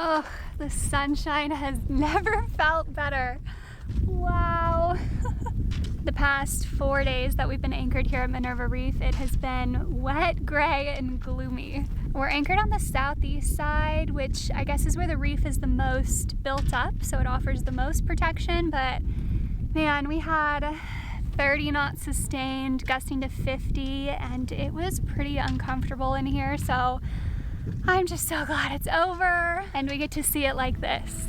Oh, the sunshine has never felt better. Wow. The past 4 days that we've been anchored here at Minerva Reef, it has been wet, gray, and gloomy. We're anchored on the southeast side, which I guess is where the reef is the most built up, so it offers the most protection, but man, we had 30 knots sustained, gusting to 50, and it was pretty uncomfortable in here, so I'm just so glad it's over and we get to see it like this.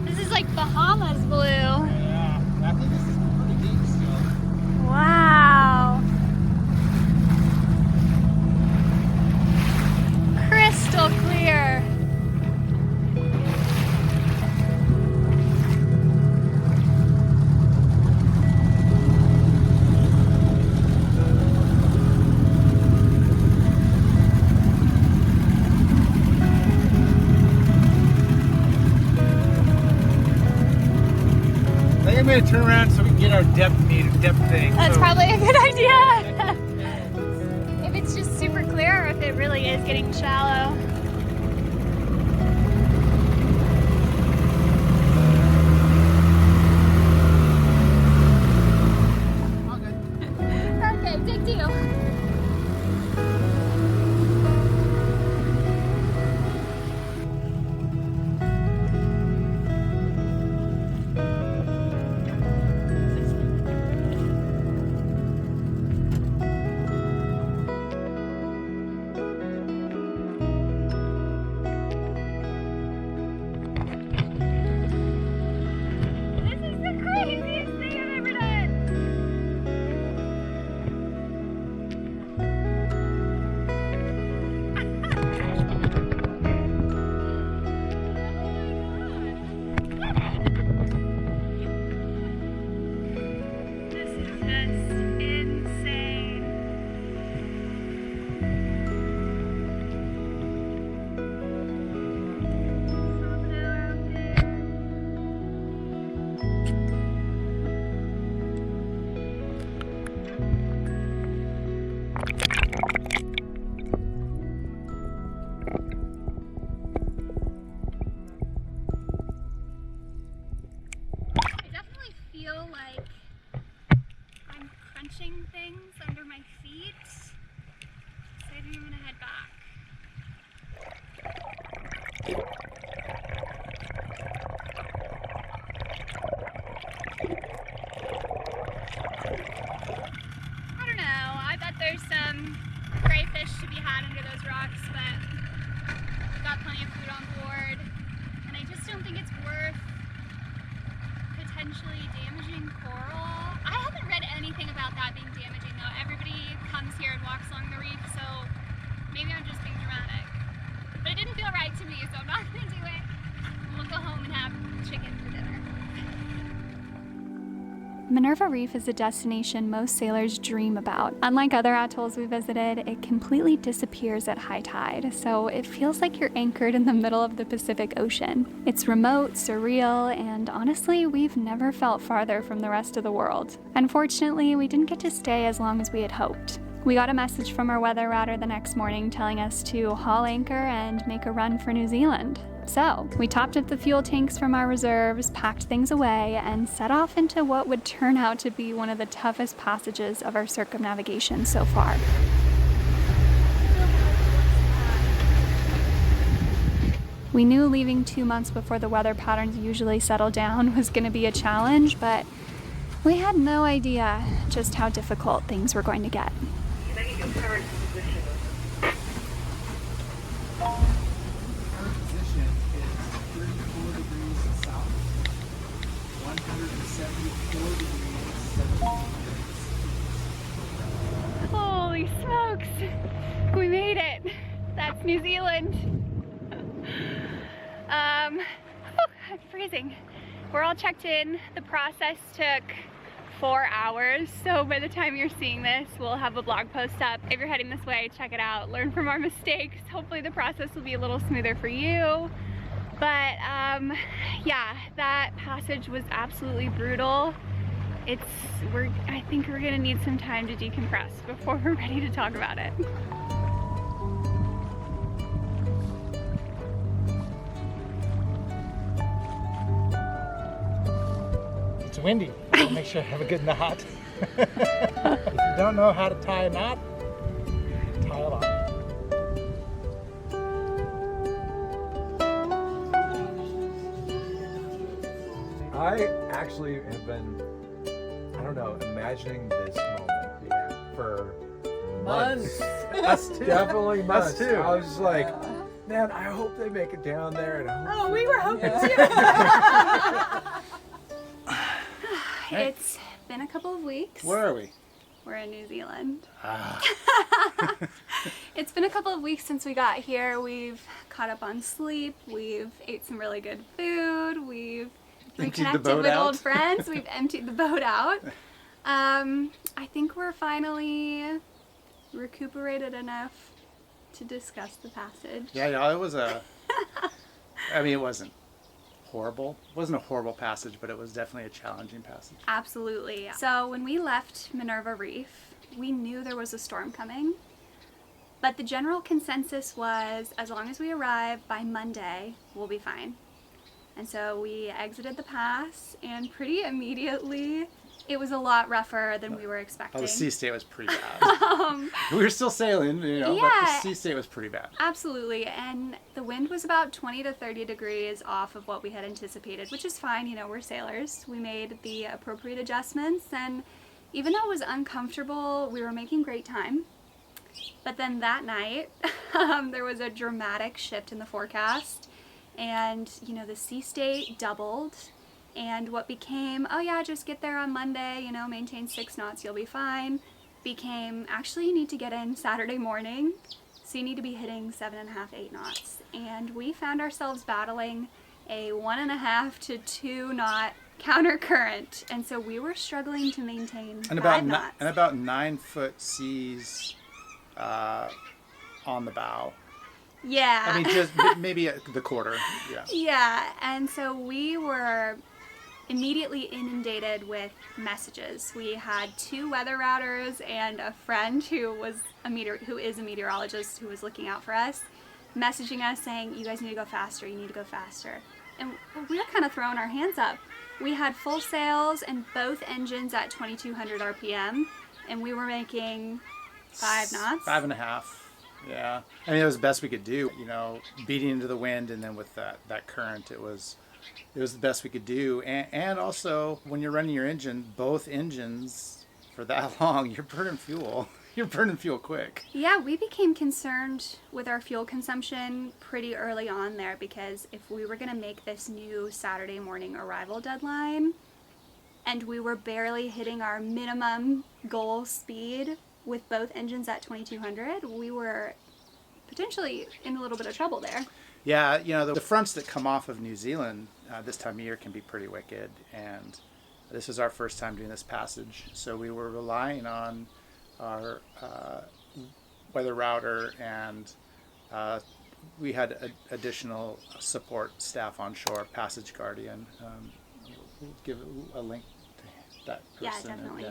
This is like Bahamas blue. Yeah, I think this is pretty deep still. Wow. Crystal clear. I'm going to turn around so we can get our depth thing. That's probably a good idea. If it's just super clear or if it really is getting shallow. Okay, big deal. Like I'm crunching things under my feet, so I think I'm gonna head back. I don't know, I bet there's some crayfish to be had under those rocks, but we've got plenty of food on board, and I just don't think it's worth potentially damaging coral. I haven't read anything about that being damaging though. Everybody comes here and walks along the reef, so maybe I'm just being dramatic. But it didn't feel right to me, so I'm not gonna do it. We'll go home and have chicken for dinner. Minerva Reef is a destination most sailors dream about. Unlike other atolls we visited, it completely disappears at high tide, so it feels like you're anchored in the middle of the Pacific Ocean. It's remote, surreal, and honestly, we've never felt farther from the rest of the world. Unfortunately, we didn't get to stay as long as we had hoped. We got a message from our weather router the next morning telling us to haul anchor and make a run for New Zealand. So, we topped up the fuel tanks from our reserves, packed things away, and set off into what would turn out to be one of the toughest passages of our circumnavigation so far. We knew leaving 2 months before the weather patterns usually settle down was going to be a challenge, but we had no idea just how difficult things were going to get. Can I get your current position? Current position is 34 degrees south, 174 degrees 17 minutes. Holy smokes! We made it! That's New Zealand! I'm freezing. We're all checked in. The process took 4 hours, so by the time you're seeing this, we'll have a blog post up. If you're heading this way, check it out. Learn from our mistakes. Hopefully the process will be a little smoother for you. But yeah, that passage was absolutely brutal. I think we're gonna need some time to decompress before we're ready to talk about it. it's windy. I'll make sure I have a good knot. If you don't know how to tie a knot, tie a knot. I actually have been, I don't know, imagining this moment for months. Us too. Definitely months. Us too. I was just like, man, I hope they make it down there. And I hope We were hoping It's been a couple of weeks. Where are we? We're in New Zealand. Ah, It's been a couple of weeks since we got here. We've caught up on sleep. We've ate some really good food. We've Emptied the reconnected boat with out. old friends. We've emptied the boat out. I think we're finally recuperated enough to discuss the passage. yeah, it was a. I mean, it wasn't horrible. It wasn't a horrible passage, but it was definitely a challenging passage. Absolutely. So when we left Minerva Reef, we knew there was a storm coming. But the general consensus was, as long as we arrive by Monday, we'll be fine. And so we exited the pass, and pretty immediately, it was a lot rougher than we were expecting. Oh, the sea state was pretty bad. We were still sailing, but the Yeah. sea state was pretty bad. Absolutely, and the wind was about 20 to 30 degrees off of what we had anticipated, which is fine, we're sailors. We made the appropriate adjustments, and even though it was uncomfortable, we were making great time. But then that night, there was a dramatic shift in the forecast, and the sea state doubled, and what became, oh yeah, just get there on Monday, maintain 6 knots, you'll be fine, became, actually you need to get in Saturday morning, so you need to be hitting 7.5, 8 knots. And we found ourselves battling a 1.5 to 2 knot counter current, and so we were struggling to maintain 5 knots. And about 9-foot seas on the bow. Yeah. I mean, just maybe the quarter. Yeah. Yeah, and so we were immediately inundated with messages. We had 2 weather routers and a friend who is a meteorologist who was looking out for us, messaging us saying, you guys need to go faster, you need to go faster. And we were kind of throwing our hands up. We had full sails and both engines at 2200 RPM, and we were making 5 knots. 5.5. Yeah. I mean, it was the best we could do, beating into the wind, and then with that current, it was the best we could do. And also, when you're running your engine, both engines for that long, you're burning fuel. You're burning fuel quick. Yeah, we became concerned with our fuel consumption pretty early on there, because if we were going to make this new Saturday morning arrival deadline, and we were barely hitting our minimum goal speed with both engines at 2200, we were potentially in a little bit of trouble there. Yeah, the fronts that come off of New Zealand this time of year can be pretty wicked, and this is our first time doing this passage, so we were relying on our weather router, and we had additional support staff on shore, Passage Guardian. We'll give a link to that person. Yeah, definitely.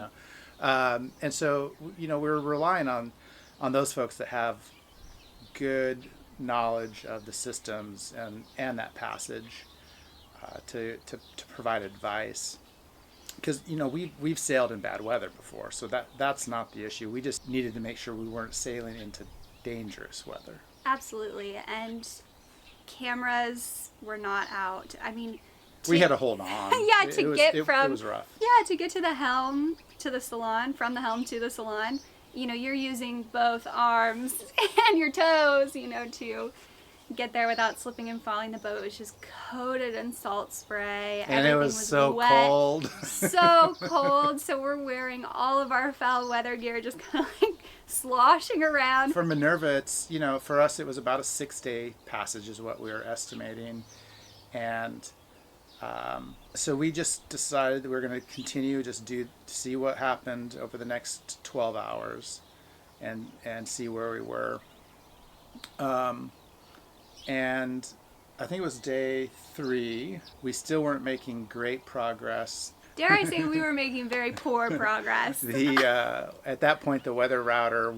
And so, we're relying on those folks that have good knowledge of the systems and that passage to provide advice. Because, we've sailed in bad weather before, so that's not the issue. We just needed to make sure we weren't sailing into dangerous weather. Absolutely, and cameras were not out. I mean, We had to hold on. Yeah, it was rough. Yeah, to get to the helm, to the salon, from the helm to the salon, you're using both arms and your toes, to get there without slipping and falling. The boat was just coated in salt spray. And Everything it was so wet, cold. So cold. So we're wearing all of our foul weather gear, just kind of like sloshing around. For Minerva, it's, for us, it was about a 6-day passage is what we were estimating. And so we just decided that we were going to continue, see what happened over the next 12 hours and see where we were. And I think it was day 3. We still weren't making great progress. Dare I say we were making very poor progress. At that point, the weather router,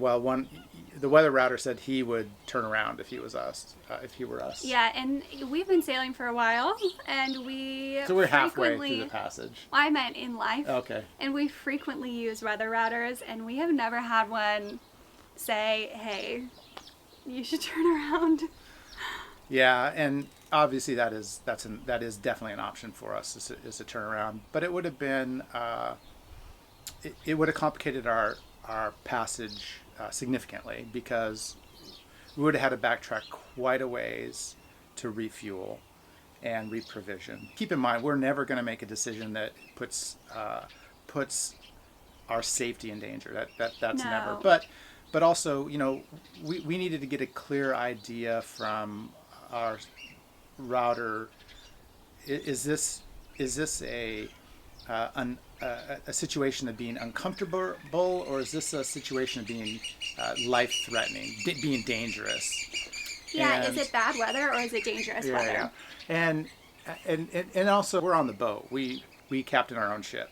the weather router said he would turn around if he was us, if he were us. Yeah, and we've been sailing for a while, and So we're halfway through the passage. I meant in life. Okay. And we frequently use weather routers, and we have never had one say, hey, you should turn around. Yeah, and obviously that is definitely an option for us is to turn around. But it would have been it would have complicated our passage significantly, because we would have had to backtrack quite a ways to refuel and reprovision. Keep in mind, we're never going to make a decision that puts our safety in danger. That's No. never. But also, we needed to get a clear idea from our router. Is this a situation of being uncomfortable, or is this a situation of being life-threatening, being dangerous? Yeah, And- is it bad weather or is it dangerous weather? Yeah. And also, we're on the boat. We captain our own ship.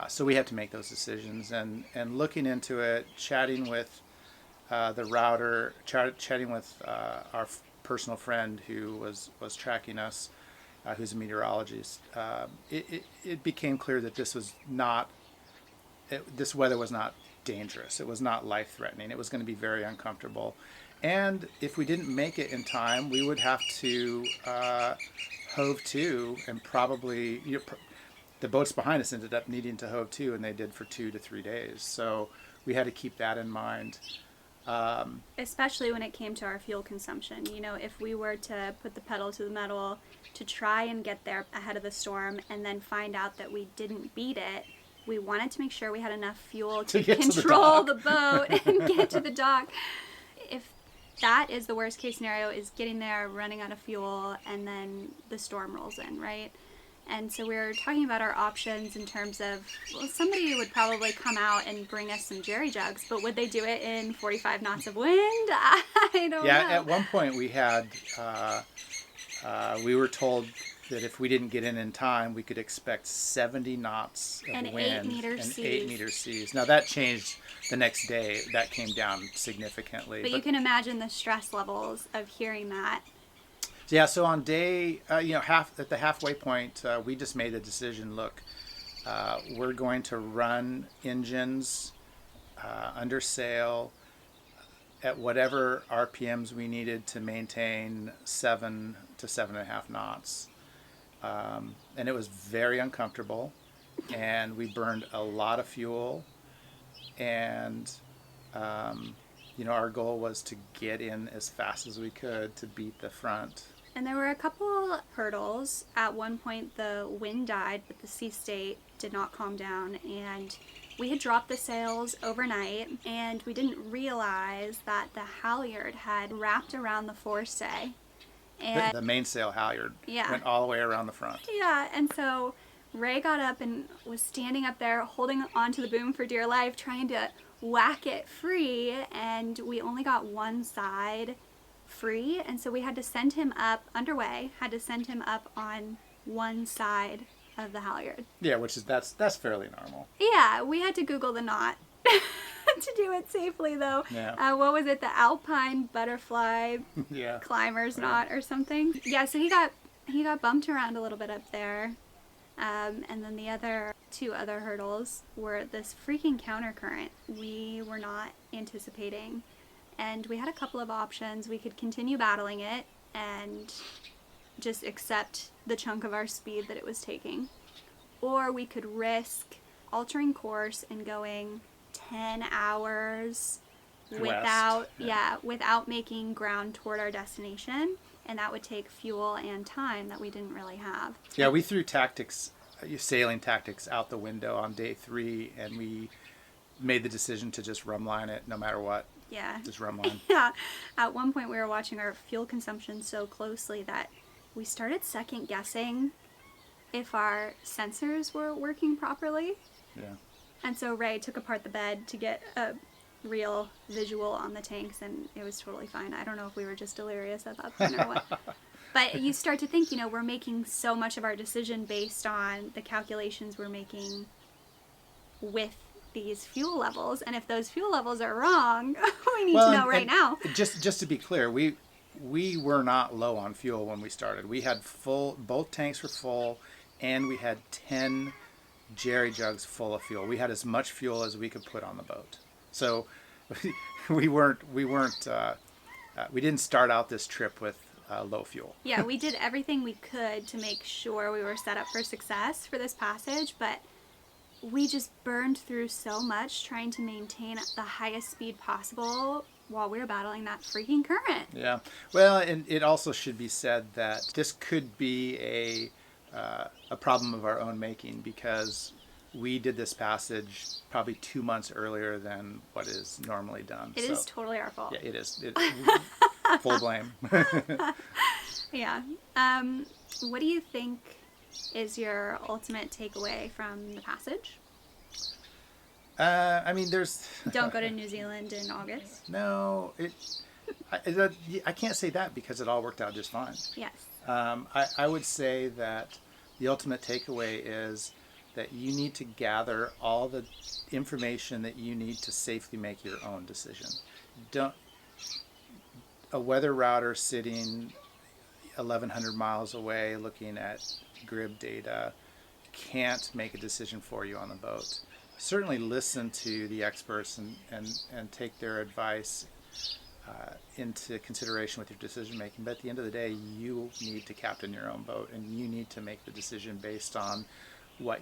So we had to make those decisions, and looking into it, chatting with the router, chatting with our personal friend who was tracking us, who's a meteorologist. It became clear that this weather was not dangerous. It was not life-threatening. It was going to be very uncomfortable, and if we didn't make it in time, we would have to hove to, and probably the boats behind us ended up needing to hove to, and they did for 2 to 3 days. So we had to keep that in mind. Especially when it came to our fuel consumption. If we were to put the pedal to the metal to try and get there ahead of the storm and then find out that we didn't beat it, we wanted to make sure we had enough fuel to get to the control dock. the boat and get to the dock. If that is the worst case scenario, is getting there, running out of fuel, and then the storm rolls in, right? And so we were talking about our options in terms of, well, somebody would probably come out and bring us some jerry jugs, but would they do it in 45 knots of wind? I don't know. Yeah, at one point we had, we were told that if we didn't get in time, we could expect 70 knots of And wind 8-meter and seas. 8-meter seas. Now that changed the next day. That came down significantly. But you can imagine the stress levels of hearing that. Yeah, so on day, at the halfway point, we just made a decision. Look, we're going to run engines under sail at whatever RPMs we needed to maintain 7 to 7.5 knots. And it was very uncomfortable, and we burned a lot of fuel, and our goal was to get in as fast as we could to beat the front. And there were a couple hurdles. At one point, the wind died, but the sea state did not calm down. And we had dropped the sails overnight, and we didn't realize that the halyard had wrapped around the forestay. And The mainsail halyard Yeah. went all the way around the front. yeah, and so Ray got up and was standing up there holding onto the boom for dear life, trying to whack it free, and we only got one side free, and so we had to send him up on one side of the halyard. Yeah, that's fairly normal. Yeah, we had to Google the knot to do it safely, though. Yeah. What was it? The Alpine Butterfly Yeah. Climber's Knot or something? Yeah, so he got bumped around a little bit up there. And then the two other hurdles were this freaking countercurrent we were not anticipating. And we had a couple of options. We could continue battling it and just accept the chunk of our speed that it was taking. Or we could risk altering course and going 10 hours without making ground toward our destination. And that would take fuel and time that we didn't really have. Yeah, we threw sailing tactics out the window on day 3, and we made the decision to just rumline it no matter what. Yeah. Just rumline. Yeah. At one point we were watching our fuel consumption so closely that we started second guessing if our sensors were working properly. Yeah. And so Ray took apart the bed to get a real visual on the tanks, and it was totally fine. I don't know if we were just delirious at that point or what. But you start to think, we're making so much of our decision based on the calculations we're making with these fuel levels, and if those fuel levels are wrong, we need to know right now. Just to be clear, we were not low on fuel when we started. We had both tanks were full, and we had 10 jerry jugs full of fuel. We had as much fuel as we could put on the boat. So we didn't start out this trip with low fuel. Yeah, we did everything we could to make sure we were set up for success for this passage, but we just burned through so much trying to maintain the highest speed possible while we were battling that freaking current. Yeah. Well, and it also should be said that this could be a problem of our own making, because we did this passage probably 2 months earlier than what is normally done. It is totally our fault. Yeah, it is. Full blame. Yeah. What do you think is your ultimate takeaway from the passage? I mean, there's... Don't go to New Zealand in August. No, I can't say that, because it all worked out just fine. Yes. I would say that the ultimate takeaway is that you need to gather all the information that you need to safely make your own decision. A weather router sitting 1,100 miles away looking at grid data can't make a decision for you on the boat. Certainly listen to the experts and take their advice into consideration with your decision making. But at the end of the day, you need to captain your own boat, and you need to make the decision based on what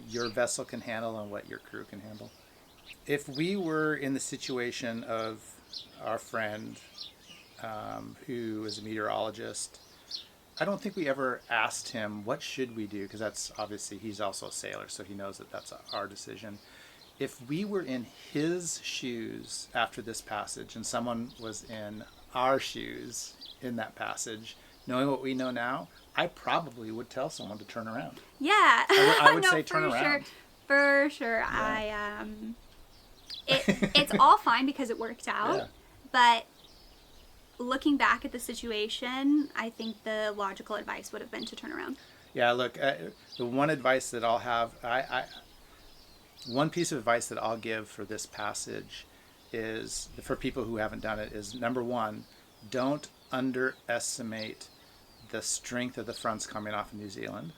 your vessel can handle and what your crew can handle. If we were in the situation of our friend who is a meteorologist, I don't think we ever asked him, what should we do? Because that's obviously, he's also a sailor, so he knows that that's our decision. If we were in his shoes after this passage, and someone was in our shoes in that passage, knowing what we know now, I probably would tell someone to turn around. Yeah. I would No, say turn around. Sure. For sure. Yeah. It's all fine because it worked out. Yeah. But looking back at the situation, I think the logical advice would have been to turn around. Yeah, look, the one advice that I'll have, one piece of advice that I'll give for this passage is, for people who haven't done it, is number one, don't underestimate the strength of the fronts coming off of New Zealand.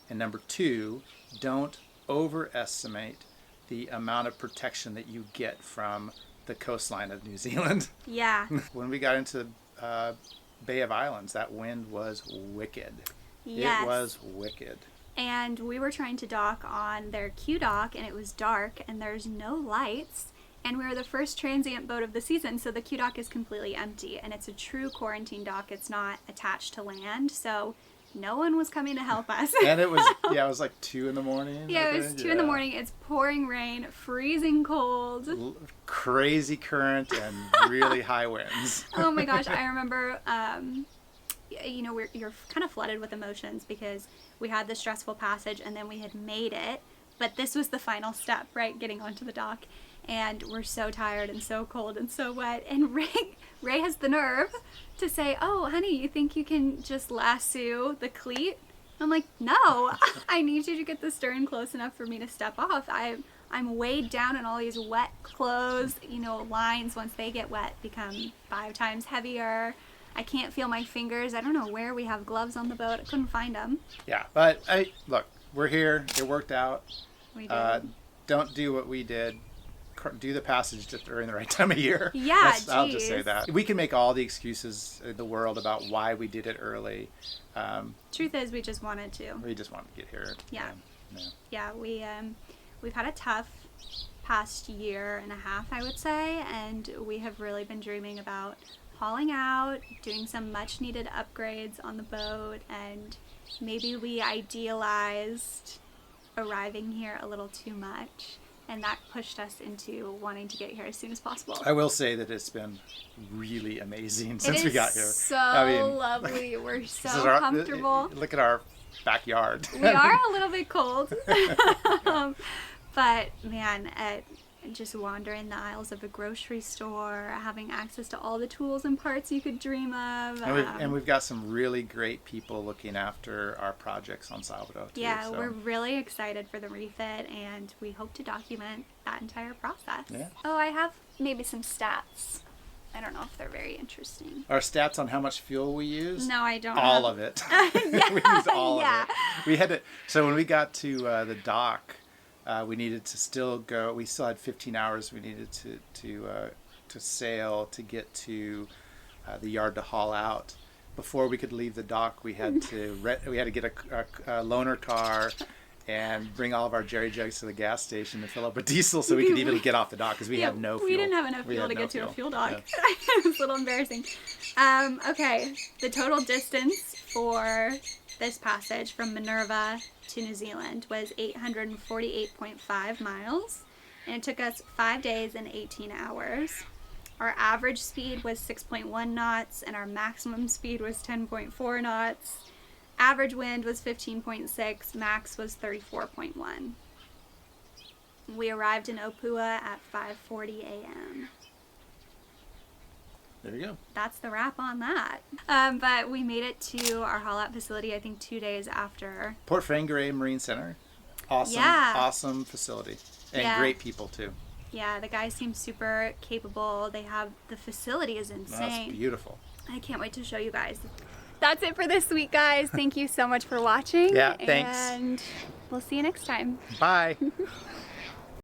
And number two, don't overestimate the amount of protection that you get from the coastline of New Zealand. Yeah. When we got into Bay of Islands, that wind was wicked. Yes. It was wicked. And we were trying to dock on their Q dock, and it was dark, and there's no lights. And we were the first transient boat of the season, so the Q dock is completely empty, and it's a true quarantine dock. It's not attached to land, so no one was coming to help us. And it was, it was like 2 in the morning. Yeah, it was 2 in the morning. It's pouring rain, freezing cold. Crazy current and really high winds. Oh my gosh, I remember, you're kind of flooded with emotions because we had the stressful passage and then we had made it, but this was the final step, right? Getting onto the dock, and we're so tired and so cold and so wet, and Ray has the nerve to say, "Oh, honey, you think you can just lasso the cleat?" I'm like, "No, I need you to get the stern close enough for me to step off. I'm weighed down in all these wet clothes. Lines, once they get wet, become 5 times heavier. I can't feel my fingers. I don't know where we have gloves on the boat. I couldn't find them." Yeah, but look, we're here. It worked out. We did. Don't do what we did. Do the passage just during the right time of year. Yeah, I'll just say that. We can make all the excuses in the world about why we did it early. Truth is, we just wanted to. We just wanted to get here. Yeah. Yeah, we've had a tough past year and a half, I would say, and we have really been dreaming about hauling out, doing some much needed upgrades on the boat, and maybe we idealized arriving here a little too much, and that pushed us into wanting to get here as soon as possible. I will say that it's been really amazing since we got here. So lovely. We're so comfortable. Look at our backyard. We are a little bit cold. But man, just wandering the aisles of a grocery store, having access to all the tools and parts you could dream of. And we've got some really great people looking after our projects on Salvador too. Yeah, so. we're really excited for the refit, and we hope to document that entire process. Yeah. Oh, I have maybe some stats. I don't know if they're very interesting. Our stats on how much fuel we use? No, I don't. All of it. We used all of it. We had to. So when we got to the dock, we needed to still go. We still had 15 hours. We needed to sail to get to the yard to haul out. Before we could leave the dock, we had to get a loaner car and bring all of our jerry jugs to the gas station to fill up with diesel so we could even get off the dock because we had no fuel. We didn't have enough fuel to get to a fuel dock. Yeah. It was a little embarrassing. Okay, the total distance for this passage from Minerva to New Zealand was 848.5 miles, and it took us 5 days and 18 hours. Our average speed was 6.1 knots, and our maximum speed was 10.4 knots. Average wind was 15.6, max was 34.1. We arrived in Opua at 5:40 a.m. There you go. That's the wrap on that. But we made it to our haul-out facility, I think 2 days after. Port Whangarei Marine Center. Awesome, Yeah. awesome facility. And Yeah. great people too. Yeah, the guys seem super capable. The facility is insane. That's beautiful. I can't wait to show you guys. That's it for this week, guys. Thank you so much for watching. Yeah, thanks. And we'll see you next time. Bye.